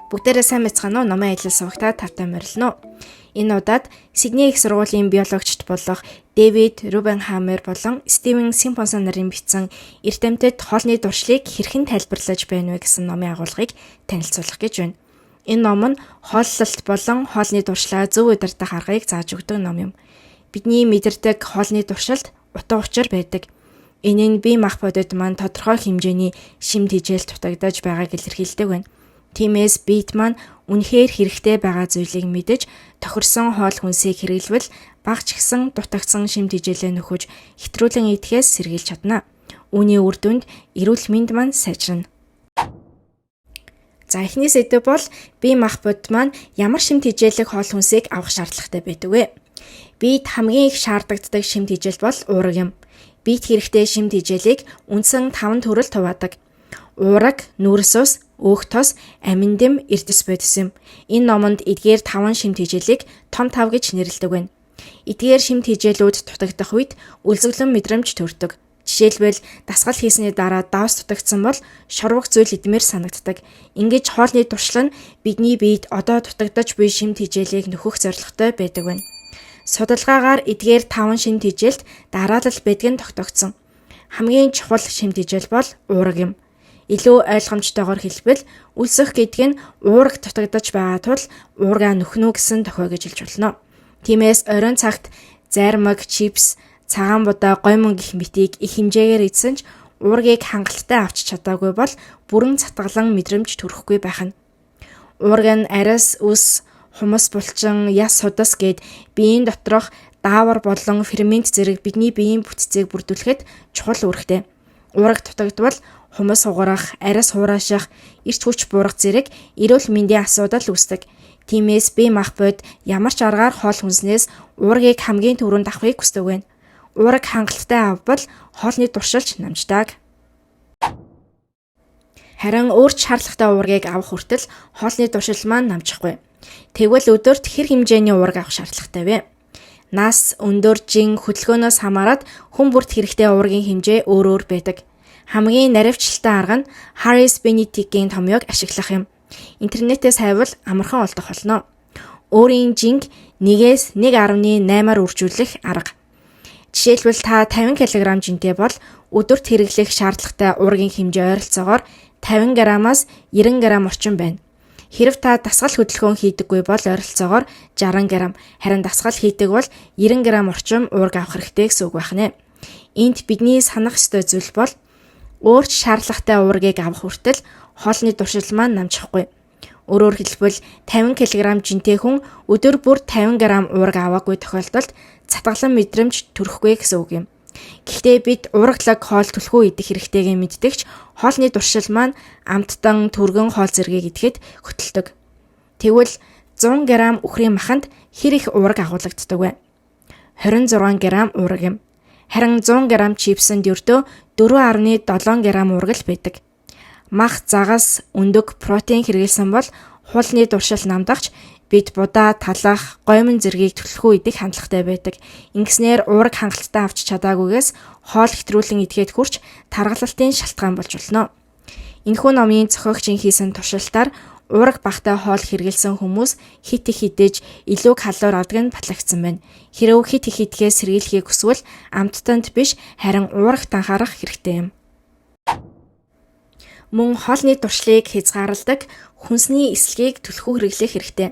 Бүгдээрээ сайн байцгаана уу? Номын ажил сувагтаа тавтай морилно. Энэ удаад Сидней их сургуулийн биологичт болох Дэвид Рубенхаммер болон Стивен Симпсон нарын бичсэн эрдэмтэд хоолны дуршлыг хэрхэн тайлбарлаж байна вэ гэсэн номын агуулгыг танилцуулах гэж байна. Энэ ном нь хооллолт болон хоолны дуршлаа зөв удирдах аргыг зааж өгдөг ном юм. Бидний мэдэрдэг хоолны дуршилд утга учир байдаг. Энэ нь бие махбодод маань тодорхой хэмжээний шимт хижээл дутагдаж байгааг илэрхийлдэг байна. Тиймээс биед маань үнэхээр хэрэгтэй байгаа зүйлийг мэдэж тохирсон хоол хүнсийг хэрэглэвэл багч гисэн дутагдсан шимт хижээлээ нөхөж хэтрүүлэн идэхээс сэргийлж чадна. Үүний үр дүнд эрүүл мэнд маань сайжирна. За эхний сэдв бол бие махбод маань ямар шимт хижээлэг хоол хүнсийг авах шаардлагатай байдаг вэ? Биед хамгийн их шаардлагатай шимт хижээл бол уураг юм. Биед хэрэгтэй шимт хижээлийг үндсэн 5 төрөлд хуваадаг. Уураг, нүрс ус, өөх тос, амин дэм, эрдэс бодис юм. Энэ номонд эдгээр 5 шимт хижээлийг том тав гэж нэрлэдэг байна. Эдгээр шимт хижээлүүд дутагдах үед үлзэглэн мэдрэмж төрдөг. Жишээлбэл дасгал хийсний дараа давс дутагдсан бол шорвог зүйл идмээр санагддаг. Ингэж хоолны туршлага нь бидний биед одоо дутагдаж буй шимт хижээлийг нөхөх зорилготой байдаг байна. Судалгаагаар эдгээр 5 шимт хижээлд дараалал байдаг нь тогтогдсон. Хамгийн чухал шимт хижээл бол уураг юм. Илүү ойлгомжтойгоор хэлбэл үлсэх гэдэг нь уураг дутагдаж байгаа тул уургаа нөхнө гэсэн тохио гэж хэлж болно. Тиймээс оройн цагт зармаг, чипс, цагаан будаа, гоймон гэх мэтийг их хэмжээгээр идсэн ч уургийг хангалттай авч чадаагүй бол бүрэн цатгалан мэдрэмж төрөхгүй байх нь. Уураг нь ариас, үс, хумс, булчин, яс, судас гээд биеийн доторх даавар болон фермент зэрэг бидний биеийн бүтцийг бүрдүүлэхэд чухал үүрэгтэй. Уураг дутагдвал хумс хугарах, ариас хурааших, эрч хүч буурах зэрэг эрүүл мэндийн асуудал үүсдэг. Тиймээс бие махбод ямар ч аргаар хоол хүнснээс уургийг хамгийн түрүүнд авахыг хүсдэг байна. Уураг хангалттай авбал хоолны туршилж намждаг. Харин өөрч шаардлагатай уургийг авах хүртэл хоолны туршил маань намжихгүй. Тэгвэл өдөрт хэр хэмжээний уураг авах шаардлагатай вэ? Нас, өндөр, жин, хөдөлгөөнөөс хамаарат хүн бүрт хэрэгтэй уургийн хэмжээ өөр өөр байдаг. Хамгийн наривчлалтай арга нь Harris Benedictine томьёог ашиглах юм. Интернетээс хайвал амархан олдох болно. Өөрийн жинг 1-ээс 1.8-аар үржүүлэх арга. Жишээлбэл та 50 кг жинтэй бол өдөрт хэрэглэх шаардлагатай уургийн хэмжээ ойролцоогоор 50 г-аас 90 г орчим байна. Хэрэв та дасгал хөдөлгөөн хийдэггүй бол ойролцоогоор 60 г, харин дасгал хийдэг бол 90 г орчим уург авах хэрэгтэй гэсэн үг байна. Энд бидний санах ёстой зүйл бол өөрч шаардлагатай уургийг авах хүртэл хоолны туршил маань намжихгүй. Өөрөөр хэлбэл 50 кг жинтэй хүн өдөр бүр 50 г уург аваагүй тохиолдолд цатгалан мэдрэмж төрөхгүй гэсэн үг юм. Гэхдээ бид уургалаг хоол түлхүү идэх хэрэгтэйгээ мэддэгч хоолны туршил маань амттан түргэн хоол зэргийг идэхэд хөтэлдэг. Тэгвэл 100 г үхрийн маханд хэр их уург агуулгаддаг вэ? 26 г уург юм. Харин 100 г чипсэнд ердөө 4.7 г уург л байдаг. Мах, загас, өндөг, протеин хэрэглэсэн бол хуулны дуршил намдагч бид будаа, талах, гоймон зэргийг түлхүү идэх хандлагатай байдаг. Ингэснээр уург хангалттай авч чадаагүйгээс хоол хэтрүүлэн идэхэд хүрч таргалалтын шалтгаан болж болно. Энэхүү номын зохиогчийн хийсэн туршилтаар уураг багтай хоол хэрэглэсэн хүмүүс хит их идэж илүү калори авдаг нь батлагдсан байна. Хэрв хит их идэхээс сэргийлэхийг хүсвэл амттанд биш харин уурагт анхаарах хэрэгтэй юм. Мөн хоолны туршлыг хязгаарладаг хүнсний эслэгийг түлхүү хэрэглэх хэрэгтэй.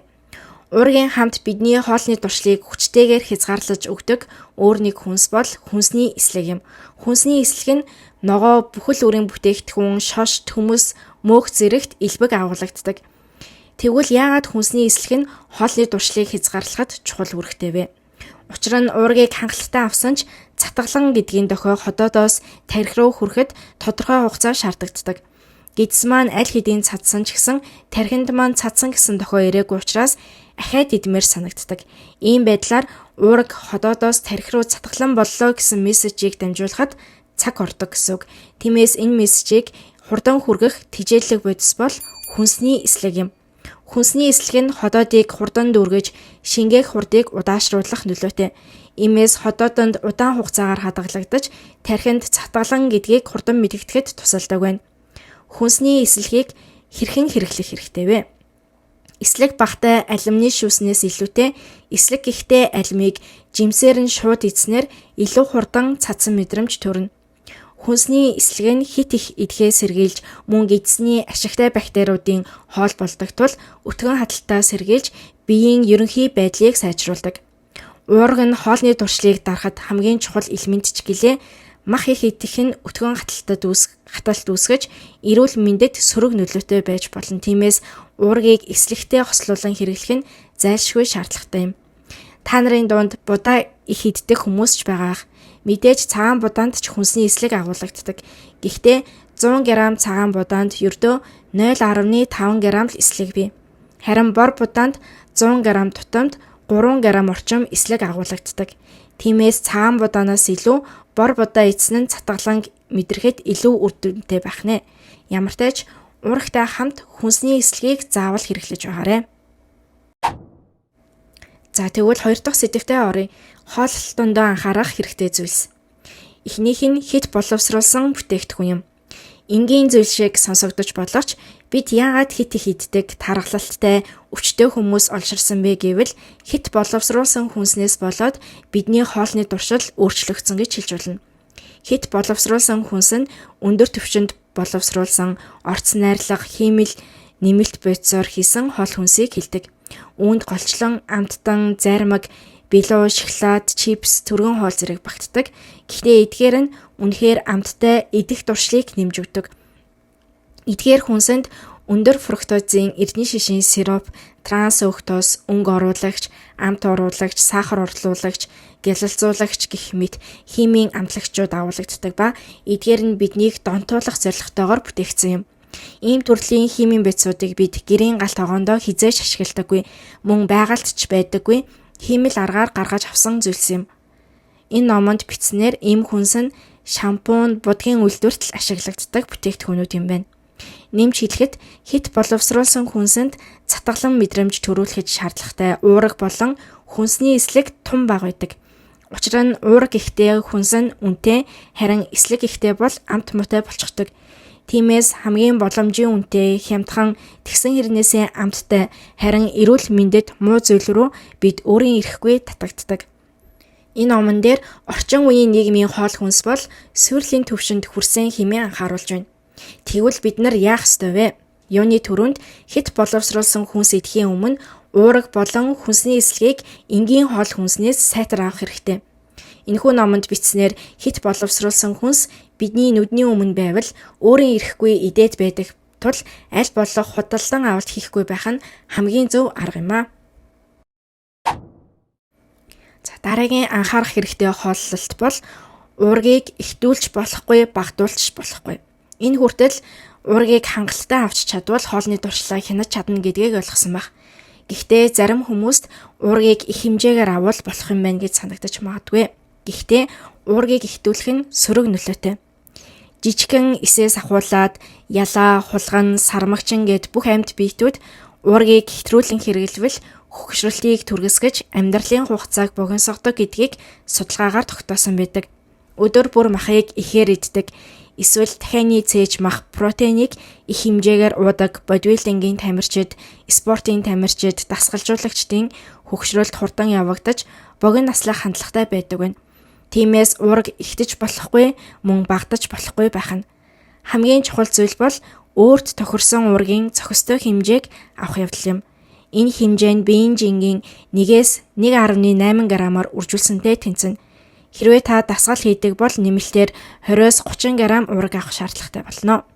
Уургийн хамт бидний хоолны туршлыг хүчтэйгээр хязгаарлаж өгдөг өөр нэг хүнс бол хүнсний эслэг юм. Хүнсний эслэг нь ногоо, бүхэл үрийн бүтээгдэхүүн, шошт, хөмөс, мөөх зэрэгт элбэг агуулгаддаг. Тэгвэл яагаад хүнсний эслэг нь хоолны туршлыг хязгаарлахад чухал үүрэгтэй вэ? Учир нь уургийг хангалттай авсан ч цатгалан гэдгийн дохио ходоодоос тархи руу хүрэхэд тодорхой хугацаа шаардагддаг. Гидс маань аль хэдийн цадсан ч гэсэн тархинд маань цадсан гэсэн тохио ирээгүй учраас ахаад идмээр санагддаг. Ийм байдлаар уураг ходоодоос тархи руу цатгалан боллоо гэсэн мессежийг дамжуулахад цаг ордог гэсэн үг. Тиймээс энэ мессежийг хурдан хүргэх тижээлэг бодис бол хүнсний эслэг юм. Хүнсний эслэг нь ходоодыг хурдан дүүргэж шингээх хурдыг удаашруулах нөлөөтэй. Иймээс ходоодонд удаан хугацаагаар хадгалагдаж тархинд цатгалан гэдгийг хурдан мэдгэдэхэд тусалдаг байна. Хүнсний эслэгийг хэрхэн хэрэглэх хэрэгтэй вэ? Эслэг багтай алимны шүүснээс илүүтэй эслэг гихтээ алимыг жимсээр нь шууд эзнэр илүү хурдан цацсан мэдрэмж төрнө. Хүнсний эслэг нь хит их эдгээ сэргийлж мөн эзний ашигтай бактериудын хоол болдог тул өтгөн хадалтаа сэргийлж биеийн ерөнхий байдлыг сайжруулдаг. Уурга нь хоолны туршлыг дарахад хамгийн чухал элемент ч гэлээ мах их идэх нь өтгөн хаталт үүсгэж эрүүл мэндэд сөрөг нөлөөтэй байж болно. Тиймээс уургийг эслэгтэй хослуулан хэрэглэх нь зайлшгүй шаардлагатай юм. Та нарын дунд будаа их иддэг хүмүүс ч байгаа. Мэдээж цагаан будаанд ч хүнсний эслэг агуулгаддаг. Гэхдээ 100 г цагаан будаанд ердөө 0.5 г л эслэг бий. Харин бор будаанд 100 г тутамд 3 г орчим эслэг агуулгаддаг. Тиймээс цагаан будаанаас илүү бор будаа эзэн нь цатгалан мэдрэхэд илүү үр дүнтэй байх нэ. Ямар ч тач уургатай хамт хүнсний эслэгийг заавал хэрэглэж байгаарай. За тэгвэл 2 дахь сэдвтээ оръё. Хооллолтондоо анхаарах хэрэгтэй зүйлс. Эхнийх нь хит боловсруулсан бүтээгдэхүүн юм. Энгийн зүйл шиг сонсогдож боловч бид яагаад хит их иддэг, тархалтай, өвчтөе хүмүүс олширсан бэ гэвэл хит боловсруулсан хүнснээс болоод бидний хоолны туршил өөрчлөгдсөн гэж хэлж болно. Хит боловсруулсан хүнс нь өндөр түвшинд боловсруулсан орц найрлага, хиймэл, нэмэлт бодисоор хийсэн хоол хүнсийг хэлдэг. Үүнд голчлон, амттан, зармаг, билүү, шоколад, чипс, түргэн хоол зэрэг багтдаг. Гэхдээ эдгээр нь үнэхээр амттай идэх туршлыг нэмж өгдөг. Эдгээр хүнсэнд өндөр фруктозын эрдэнэ шишийн сироп, трансфруктоз, өнгө оруулагч, амт оруулагч, сахар орлуулагч, гялалзуулагч гэх мэт химийн амтлагчууд агуулгаддаг ба эдгээр нь биднийг донтуулах зорилготойгоор бүтээгдсэн юм. Ийм төрлийн химийн бодисуудыг бид гэрийн галт тогоондоо хизээж ашигладаггүй, мөн байгальд ч байдаггүй химэл аргаар гаргаж авсан зүйлс юм. Энэ номонд бичснээр ийм хүнс нь шампунь, будгийн үйлдвэрт ашиглагддаг бүтээгдэхүүнүүд юм байна. Нэмж хэлэхэд хит боловсруулсан хүнсэнд цатгалан мэдрэмж төрүүлэхэд шаардлагатай уурга болон хүнсний эслэг тун бага байдаг. Учир нь уурга ихтэй хүнс нь үнэтэй, харин эслэг ихтэй бол амт муутай болчихдог. Тиймээс хамгийн боломжийн үнэтэй, хямдхан, тэгсэн хэрнээсээ амттай, харин эрүүл мэндэд муу зүйл рүү бид өөрийн ирэхгүй татагддаг. Энэ номон дээр орчин үеийн нийгмийн хоол хүнс бол сүрлийн төвшөнд хүрсэн хэмээн анхааруулж байна. Тэгвэл бид нар яах ёстой вэ? Юуны түрүүнд хит боловсруулсан хүнс идэхийн өмнө уурга болон хүнсний эслэгийг энгийн хоол хүнснээс сайтар авах хэрэгтэй. Энэхүү номонд бичснээр хит боловсруулсан хүнс бидний нүдний өмнө байвал өөрийн ирэхгүй идээд байдаг тул аль болох худалдан авалт хийхгүй байх нь хамгийн зөв арга юм а. За дараагийн анхаарах хэрэгтэй хооллолт бол уургийг ихтүүлж болохгүй, багтуулж болохгүй. Энэ хүртэл уургийг хангалттай авч чадвал хоолны туршлага хянаж чадна гэдгийг ойлгосон баг. Гэхдээ зарим хүмүүст уургийг их хэмжээгээр авал болох юм байна гэж санагдаж магадгүй. Гэхдээ уургийг ихтүүлэх нь сөрөг нөлөөтэй. Жижигхэн эсээс ахуулаад ялаа, хулган, сармагчин гэд бүх амьд биетүүд уургийг хэтрүүлэн хэрэглэвэл хөгшрөлтийг түргэсгэж амьдралын хугацааг богиносгодог гэдгийг судалгаагаар тогтоосон байдаг. Өдөр бүр махыг ихээр иддэг, эсвэл дахианы цээж мах протеинийг их хэмжээгээр уудаг бодибилдингийн тамирчид, спортын тамирчид, дасгалжуулагчдын хөгшрөлт хурдан явагдаж богино наслах хандлагатай байдаг байна. Тиймээс уурга ихтэж болохгүй, мөн багдаж болохгүй байх нь. Хамгийн чухал зүйл бол өөрт тохирсон уургийн зохистой хэмжээг авах явдал юм. Энэ хэмжээ нь биеийн жингийн 1-ээс 1.8 г-аар үржүүлсэнтэй тэнцэнэ. Хэрвээ та дасгал хийдэг бол нэмэлтээр 20-30 г уурга авах шаардлагатай болно.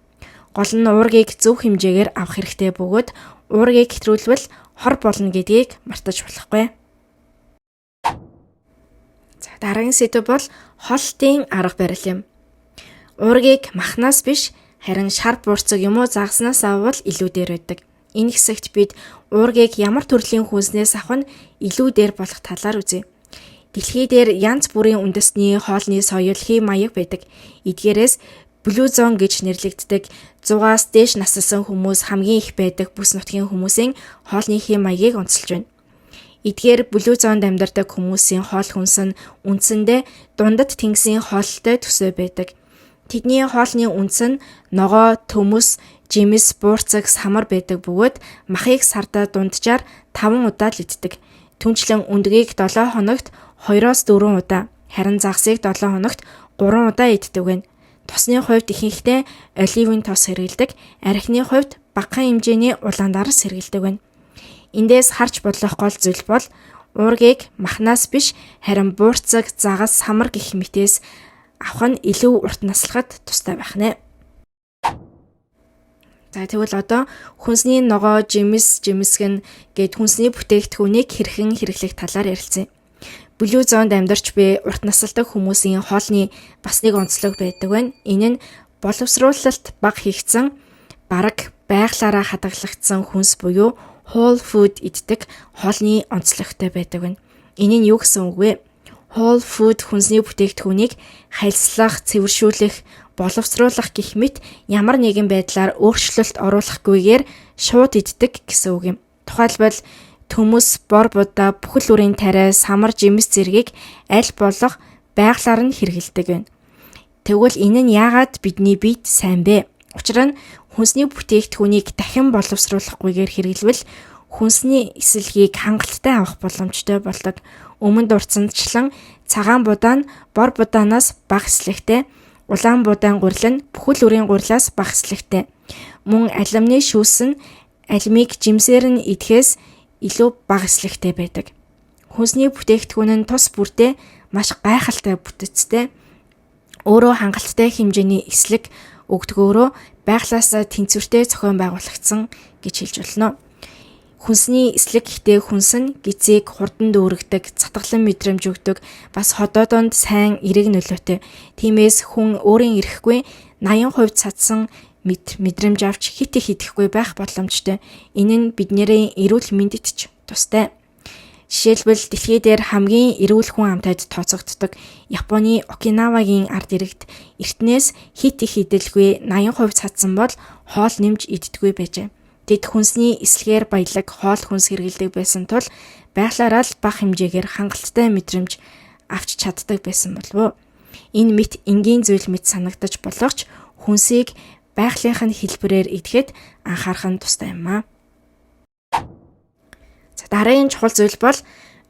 Гол нь уургийг зөв хэмжээгээр авах хэрэгтэй бөгөөд уургийг хэтрүүлвэл хор болно гэдгийг мартаж болохгүй. За дараагийн сэдв бол хоолтын арга барил юм. Уургийг махнаас биш харин шар буурцаг юм уу загснаас аввал илүү дээр байдаг. Энэ хэсэгт бид уургийг ямар төрлийн хүнснээс авах нь илүү дээр болох талаар үзье. Дэлхий дээр янз бүрийн үндэсний хоолны соёл хэм маяг байдаг. Эдгээрээс Blue Zone гэж нэрлэгддэг 100-аас дээш насалсан хүмүүс хамгийн их байдаг бүс нутгийн хүмүүсийн хоолны хэм маягийг онцолж байна. Эдгээр Blue Zone-д амьдардаг хүмүүсийн хоол хүнс нь үндсэндээ дундад тэнгисийн хоолтой төсөө байдаг. Тэдний хоолны үндэс нь ногоо, төмөс, жимс, буурцаг, самар байдаг бөгөөд махыг сардаа дунджаар 5 удаа л иддэг. Түүнчлэн өндгийг 7 хоногт 2-4 удаа, харин загсыг 7 хоногт 3 удаа иддэг байна. Тосны хувьд ихэнхдээ оливын тос хэрэглэдэг, архины хувьд багахан хэмжээний улаандар сэргэлдэг байна. Эндээс харж бодлох гол зүйл бол уургийг махнаас биш харин буурцаг, загас, самар гэх мэтээс авах нь илүү урт наслахад тустай байх нэ. За тэгвэл одоо хүнсний ногоо, жимсгэн гээд хүнсний бүтээгдэхүүнийг хэрхэн хэрэглэх талаар ярилцъя. Блүү зоонд амьдарч буй урт насалдаг хүмүүсийн хоолны бас нэг онцлог байдаг байна. Энэ нь боловсруулалт бага хийгдсэн, бараг байглаараа хадгалагдсан хүнс буюу whole food иддэг хоолны онцлогтой байдаг байна. Энэ нь юу гэсэн үг вэ? Whole food хүнсний бүтээгдэхүүнийг хальслах, цэвэршүүлэх, боловсруулах гэх мэт ямар нэгэн байдлаар өөрчлөлт оруулахгүйгээр шууд иддэг гэсэн үг юм. Тухайлбал төмөс, бор будаа, бүхэл үрийн тариа, самар, жимс зэргийг аль болох байглаар нь хэрэглэдэг байна. Тэгвэл энэ нь яагаад бидний биед сайн бэ? Учир нь хүнсний бүтээгдэхүүнийг дахин боловсруулахгүйгээр хэрэглэвэл хүнсний эсэлгийг хангалттай авах боломжтой болдог. Өмнө дурдсанчлан цагаан будаа нь бор будаанаас бага эслэгтэй, улаан будаан гурил нь бүхэл үрийн гурилаас бага эслэгтэй. Мөн алимны шүүс нь алимыг жимсээр нь идэхээс илүү бага эслэгтэй байдаг. Хүнсний бүтээгдэхүүн нь тус бүртээ маш гайхалтай бүтэцтэй. Өөрөө хангалттай хэмжээний эслэг өгдөгөөрөө байглаасаа тэнцвэртэй зохион байгуулагдсан гэж хэлж болно. Хүнсний эслэг гэхдээ хүнс нь гизийг хурдан дүүргдэг, цатгалан мэдрэмж өгдөг, бас ходоодонд сайн эрэг нөлөөтэй. Тиймээс хүн өөрийн эрэхгүй 80% цадсан мэдрэмж авч хит их идэхгүй байх боломжтой. Энэ нь бидний эрүүл мэндэд ч тустай. Жишээлбэл дэлхий дээр хамгийн эрүүл хүн амтайд тооцогддог Японы Окинавагийн ард иргэд эртнээс хит их идэлгүй 80% цадсан бол хоол нэмж иддэггүй байжээ. Тэд хүнсний эслэгээр баялаг хоол хүнс хэрэглэдэг байсан тул байглаараа л бага хэмжээгээр хангалттай мэдрэмж авч чаддаг байсан болов. Энэ мэт энгийн зүйл мэт санагдаж болох ч хүнсийг байгалийнх нь хэлбэрээр идэхэд анхаарах нь тустай юм аа. За дараагийн чухал зүйл бол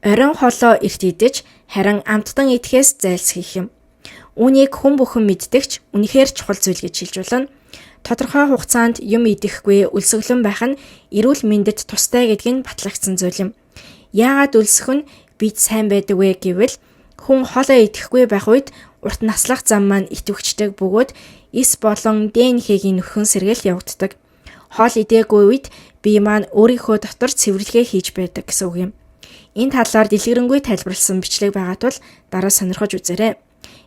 оройн хоолоо эрт идэж харин амттан идэхээс зайлсхийх юм. Үүнийг хүн бүхэн мэддэгч үнэхээр чухал зүйл гэж хэлж болно. Тодорхой хугацаанд юм идэхгүй өлсгөлөн байх нь эрүүл мэндэд тустай гэдг нь батлагдсан зүйл юм. Яагаад өлсөх нь бид сайн байдаг вэ гэвэл хүн хоолоо идэхгүй байх үед урт наслах зам маань итвэгчдэг бөгөөд эс болон ДНХ-гийн нөхөн сэргээл явагддаг. Хоол идээгүй үед бие маань өөрийнхөө дотор цэвэрлэгээ хийж байдаг гэсэн үг юм. Энэ талаар дэлгэрэнгүй тайлбарласан бичлэг байгаа тул дараа сонирхож үзээрэй.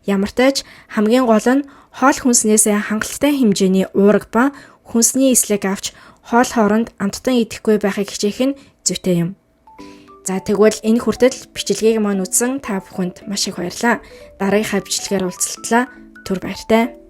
Ямар ч тач хамгийн гол нь хоол хүнснээсээ хангалттай хэмжээний уурга ба хүнсний эслэг авч хоол хооронд амттан идэхгүй байхыг хичээх нь зүйтэй юм. За тэгвэл энэ хүртэл бичлэгийг маань үзсэн та бүхэнд маш их баярлалаа. Дараагийнхаа бичлэгээр уулзлаа. Түр баяртай.